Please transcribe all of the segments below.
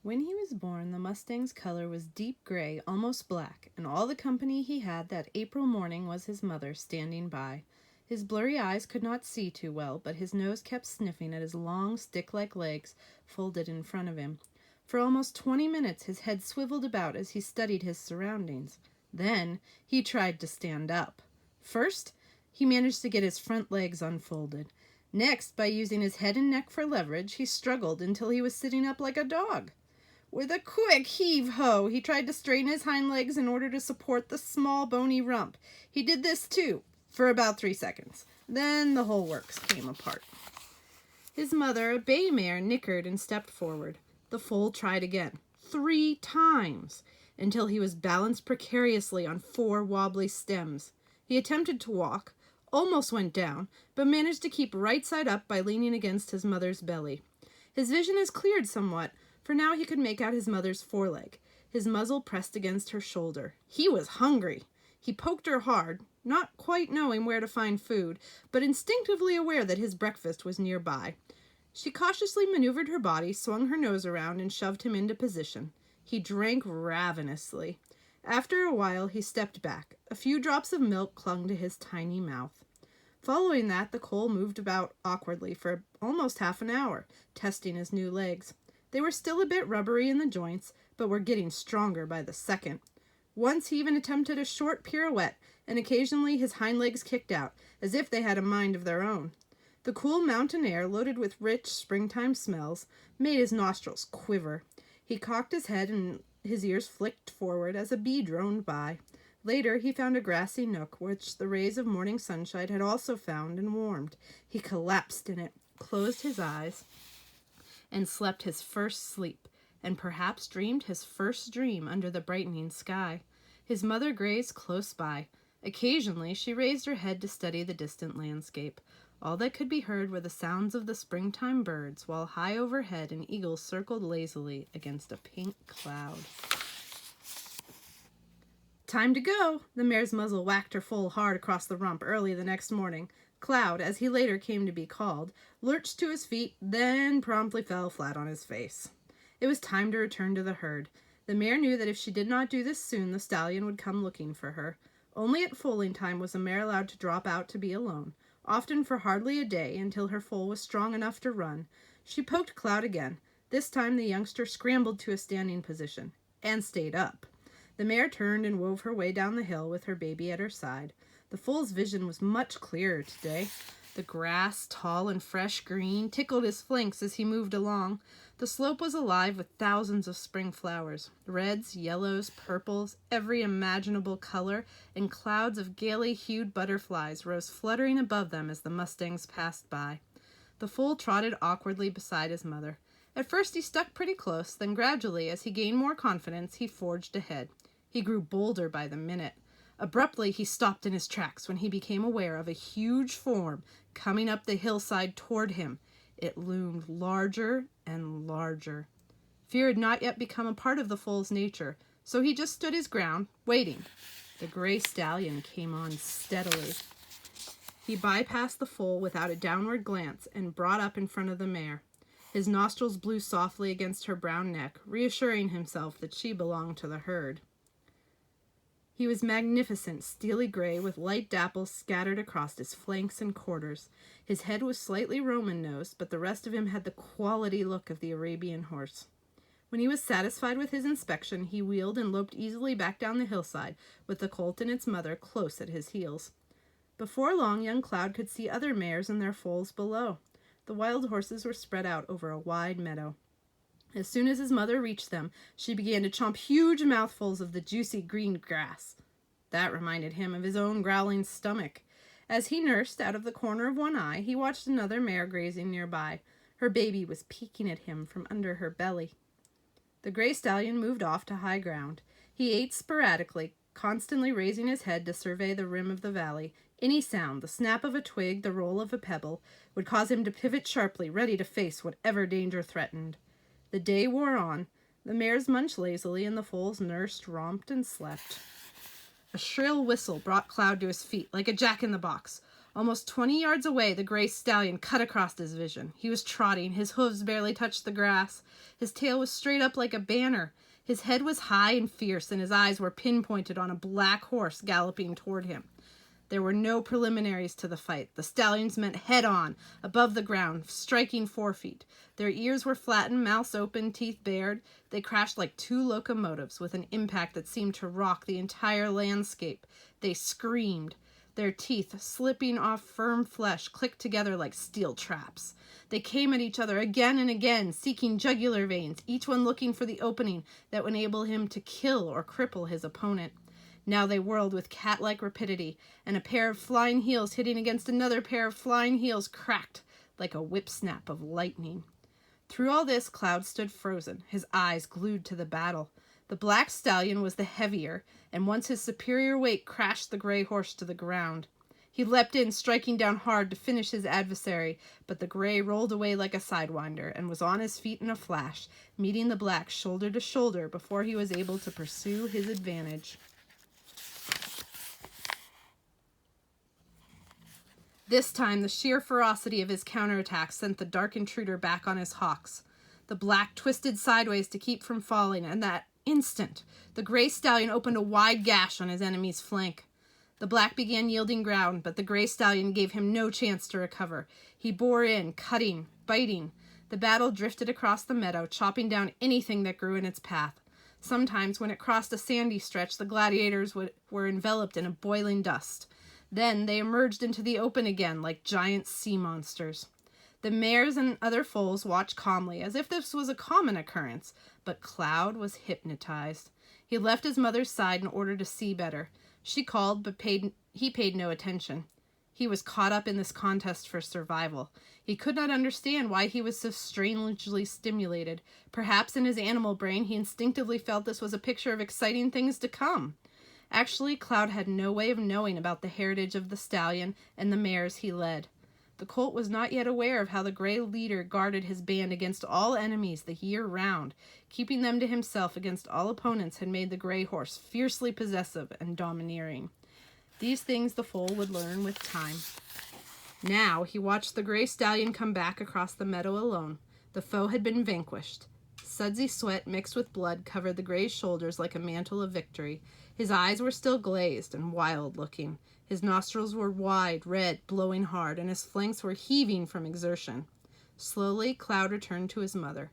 When he was born, the Mustang's color was deep gray, almost black, and all the company he had that April morning was his mother standing by. His blurry eyes could not see too well, but his nose kept sniffing at his long, stick-like legs folded in front of him. For almost 20 minutes his head swiveled about as he studied his surroundings. Then he tried to stand up. First, he managed to get his front legs unfolded. Next, by using his head and neck for leverage, he struggled until he was sitting up like a dog. With a quick heave-ho, he tried to straighten his hind legs in order to support the small, bony rump. He did this, too, for about 3 seconds. Then the whole works came apart. His mother, a bay mare, nickered and stepped forward. The foal tried again, 3 times, until he was balanced precariously on 4 wobbly stems. He attempted to walk, almost went down, but managed to keep right side up by leaning against his mother's belly. His vision has cleared somewhat, for now he could make out his mother's foreleg, his muzzle pressed against her shoulder. He was hungry. He poked her hard, not quite knowing where to find food, but instinctively aware that his breakfast was nearby. She cautiously maneuvered her body, swung her nose around, and shoved him into position. He drank ravenously. After a while, he stepped back. A few drops of milk clung to his tiny mouth. Following that, the colt moved about awkwardly for almost half an hour, testing his new legs. They were still a bit rubbery in the joints, but were getting stronger by the second. Once he even attempted a short pirouette, and occasionally his hind legs kicked out, as if they had a mind of their own. The cool mountain air, loaded with rich springtime smells, made his nostrils quiver. He cocked his head and his ears flicked forward as a bee droned by. Later, he found a grassy nook, which the rays of morning sunshine had also found and warmed. He collapsed in it, closed his eyes, and slept his first sleep, and perhaps dreamed his first dream under the brightening sky. His mother grazed close by. Occasionally she raised her head to study the distant landscape. All that could be heard were the sounds of the springtime birds, while high overhead an eagle circled lazily against a pink cloud. Time to go! The mare's muzzle whacked her foal hard across the rump early the next morning. Cloud, as he later came to be called, lurched to his feet, then promptly fell flat on his face. It was time to return to the herd. The mare knew that if she did not do this soon, the stallion would come looking for her. Only at foaling time was a mare allowed to drop out to be alone, often for hardly a day, until her foal was strong enough to run. She poked Cloud again. This time the youngster scrambled to a standing position, and stayed up. The mare turned and wove her way down the hill with her baby at her side. The foal's vision was much clearer today. The grass, tall and fresh green, tickled his flanks as he moved along. The slope was alive with thousands of spring flowers, reds, yellows, purples, every imaginable color, and clouds of gaily hued butterflies rose fluttering above them as the mustangs passed by. The foal trotted awkwardly beside his mother. At first he stuck pretty close, then gradually, as he gained more confidence, he forged ahead. He grew bolder by the minute. Abruptly, he stopped in his tracks when he became aware of a huge form coming up the hillside toward him. It loomed larger and larger. Fear had not yet become a part of the foal's nature, so he just stood his ground, waiting. The gray stallion came on steadily. He bypassed the foal without a downward glance and brought up in front of the mare. His nostrils blew softly against her brown neck, reassuring himself that she belonged to the herd. He was magnificent, steely gray, with light dapples scattered across his flanks and quarters. His head was slightly Roman-nosed, but the rest of him had the quality look of the Arabian horse. When he was satisfied with his inspection, he wheeled and loped easily back down the hillside, with the colt and its mother close at his heels. Before long, young Cloud could see other mares and their foals below. The wild horses were spread out over a wide meadow. As soon as his mother reached them, she began to chomp huge mouthfuls of the juicy green grass. That reminded him of his own growling stomach. As he nursed out of the corner of one eye, he watched another mare grazing nearby. Her baby was peeking at him from under her belly. The gray stallion moved off to high ground. He ate sporadically, constantly raising his head to survey the rim of the valley. Any sound, the snap of a twig, the roll of a pebble, would cause him to pivot sharply, ready to face whatever danger threatened. The day wore on. The mares munched lazily, and the foals nursed, romped, and slept. A shrill whistle brought Cloud to his feet, like a jack-in-the-box. Almost 20 yards away, the gray stallion cut across his vision. He was trotting. His hooves barely touched the grass. His tail was straight up like a banner. His head was high and fierce, and his eyes were pinpointed on a black horse galloping toward him. There were no preliminaries to the fight. The stallions met head-on, above the ground, striking 4 feet. Their ears were flattened, mouths open, teeth bared. They crashed like 2 locomotives with an impact that seemed to rock the entire landscape. They screamed. Their teeth, slipping off firm flesh, clicked together like steel traps. They came at each other again and again, seeking jugular veins, each one looking for the opening that would enable him to kill or cripple his opponent. Now they whirled with cat-like rapidity, and a pair of flying heels hitting against another pair of flying heels cracked like a whip-snap of lightning. Through all this, Cloud stood frozen, his eyes glued to the battle. The black stallion was the heavier, and once his superior weight crashed the gray horse to the ground. He leapt in, striking down hard to finish his adversary, but the gray rolled away like a sidewinder and was on his feet in a flash, meeting the black shoulder to shoulder before he was able to pursue his advantage. This time, the sheer ferocity of his counterattack sent the dark intruder back on his hocks. The black twisted sideways to keep from falling, and that instant, the gray stallion opened a wide gash on his enemy's flank. The black began yielding ground, but the gray stallion gave him no chance to recover. He bore in, cutting, biting. The battle drifted across the meadow, chopping down anything that grew in its path. Sometimes, when it crossed a sandy stretch, the gladiators were enveloped in a boiling dust. Then they emerged into the open again like giant sea monsters. The mares and other foals watched calmly, as if this was a common occurrence, but Cloud was hypnotized. He left his mother's side in order to see better. She called, but he paid no attention. He was caught up in this contest for survival. He could not understand why he was so strangely stimulated. Perhaps in his animal brain he instinctively felt this was a picture of exciting things to come. Actually, Cloud had no way of knowing about the heritage of the stallion and the mares he led. The colt was not yet aware of how the gray leader guarded his band against all enemies the year round. Keeping them to himself against all opponents had made the gray horse fiercely possessive and domineering. These things the foal would learn with time. Now he watched the gray stallion come back across the meadow alone. The foe had been vanquished. Sudsy sweat mixed with blood covered the gray's shoulders like a mantle of victory. His eyes were still glazed and wild-looking. His nostrils were wide, red, blowing hard, and his flanks were heaving from exertion. Slowly, Cloud returned to his mother.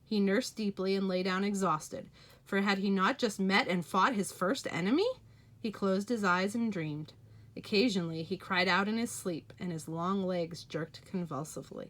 He nursed deeply and lay down exhausted, for had he not just met and fought his first enemy? He closed his eyes and dreamed. Occasionally, he cried out in his sleep, and his long legs jerked convulsively.